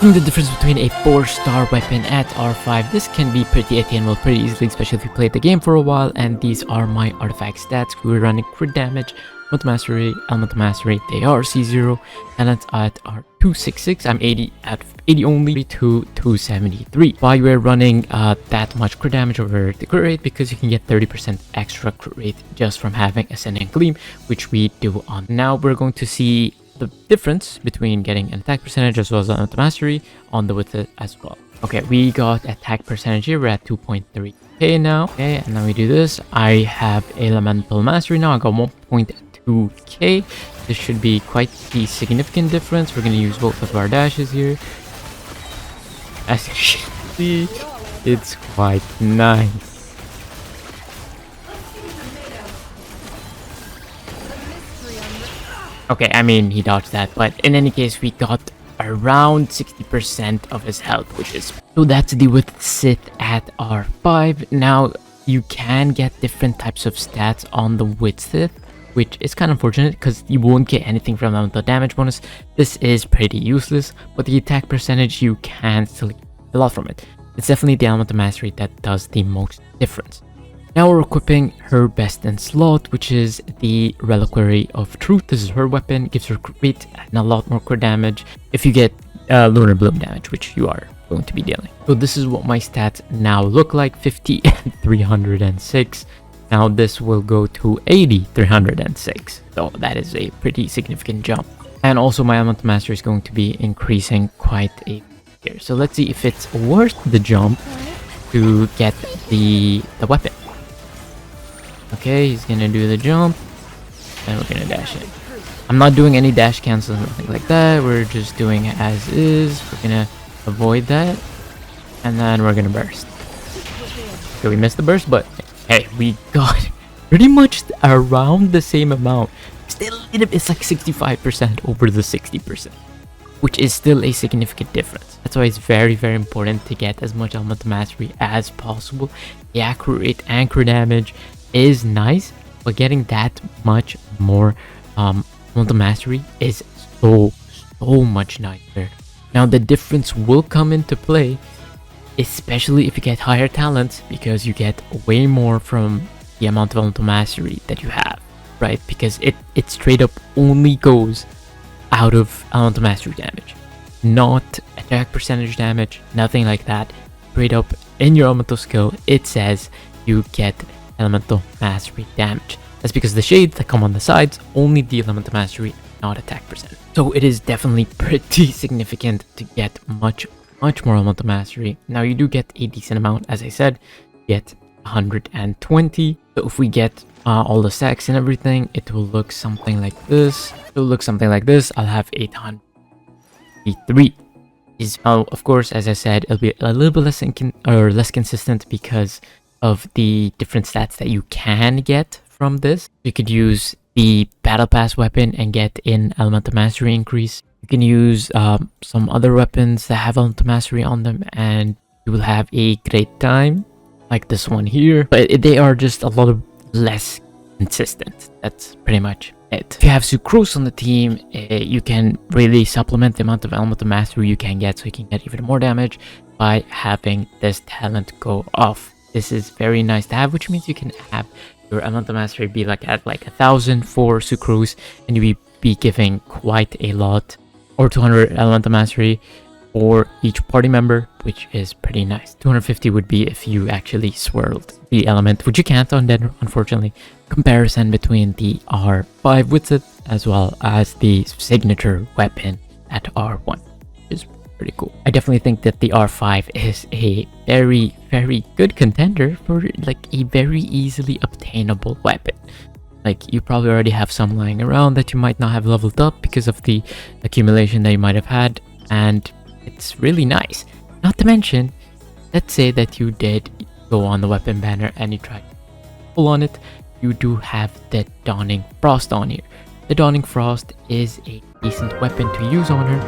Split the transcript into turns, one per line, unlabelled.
The difference between a 4-star weapon at R5, this can be pretty attainable pretty easily, especially if you played the game for a while. And these are my artifact stats. We're running crit damage, elemental mastery, elemental mastery. They are C0, talents at are 266. I'm 80 out of 80 only to 273. Why we're running that much crit damage over the crit rate? Because you can get 30% extra crit rate just from having Ascending Gleam, which we do on. Now we're going to see the difference between getting an attack percentage as well as elemental mastery on the Widsith as well. Okay, we got attack percentage here. We're at 2.3k now. Okay, and then we do this. I have elemental mastery now. I got 1.2k. This should be quite the significant difference. We're going to use both of our dashes here. As you can see, it's quite nice. Okay, I mean, he dodged that, but in any case, we got around 60% of his health, which is... So that's the Widsith at R5. Now, you can get different types of stats on the Widsith, which is kind of unfortunate because you won't get anything from elemental damage bonus. This is pretty useless, but the attack percentage, you can still get a lot from it. It's definitely the elemental mastery that does the most difference. Now we're equipping her best in slot, which is the Reliquary of Truth. This is her weapon, gives her crit and a lot more crit damage if you get Lunar Bloom damage, which you are going to be dealing. So this is what my stats now look like: 50 and 306. Now this will go to 80, 306. So that is a pretty significant jump. And also my elemental mastery is going to be increasing quite a bit here. So let's see if it's worth the jump to get the weapon. Okay, he's gonna do the jump, and we're gonna dash in. I'm not doing any dash cancels or nothing like that. We're just doing it as is. We're gonna avoid that, and then we're gonna burst. Okay, we missed the burst, but hey, we got pretty much around the same amount. Still, it's like 65% over the 60%, which is still a significant difference. That's why it's very, very important to get as much elemental mastery as possible. The accurate anchor damage is nice, but getting that much more elemental mastery is so much nicer. Now the difference will come into play, especially if you get higher talents, because you get way more from the amount of elemental mastery that you have, right? Because it straight up only goes out of elemental mastery damage, not attack percentage damage, nothing like that. Straight up in your elemental skill, it says you get elemental mastery damage. That's because the shades that come on the sides only deal elemental mastery, not attack percent. So it is definitely pretty significant to get much more elemental mastery. Now you do get a decent amount, as I said, get 120. So if we get all the stacks and everything, it will look something like this. It will look something like this. I'll have 803. Of course, as I said, it'll be a little bit less consistent because of the different stats that you can get from this. You could use the Battle Pass weapon and get an elemental mastery increase. You can use some other weapons that have elemental mastery on them, and you will have a great time, like this one here. But they are just a lot of less consistent. That's pretty much it. If you have Sucrose on the team, you can really supplement the amount of elemental mastery you can get, so you can get even more damage by having this talent go off. This is very nice to have, which means you can have your elemental mastery be like at like 1000 for Sucrose, and you will be giving quite a lot, or 200 elemental mastery for each party member, which is pretty nice. 250 would be if you actually swirled the element, which you can't on Dead, unfortunately. Comparison between the R5 Widsith as well as the signature weapon at R1 is pretty cool. I definitely think that the R5 is a very, very good contender for like a very easily obtainable weapon. Like, you probably already have some lying around that you might not have leveled up because of the accumulation that you might have had, and it's really nice. Not to mention, let's say that you did go on the weapon banner and you tried to pull on it, you do have the Dawning Frost on here. The Dawning Frost is a decent weapon to use on her.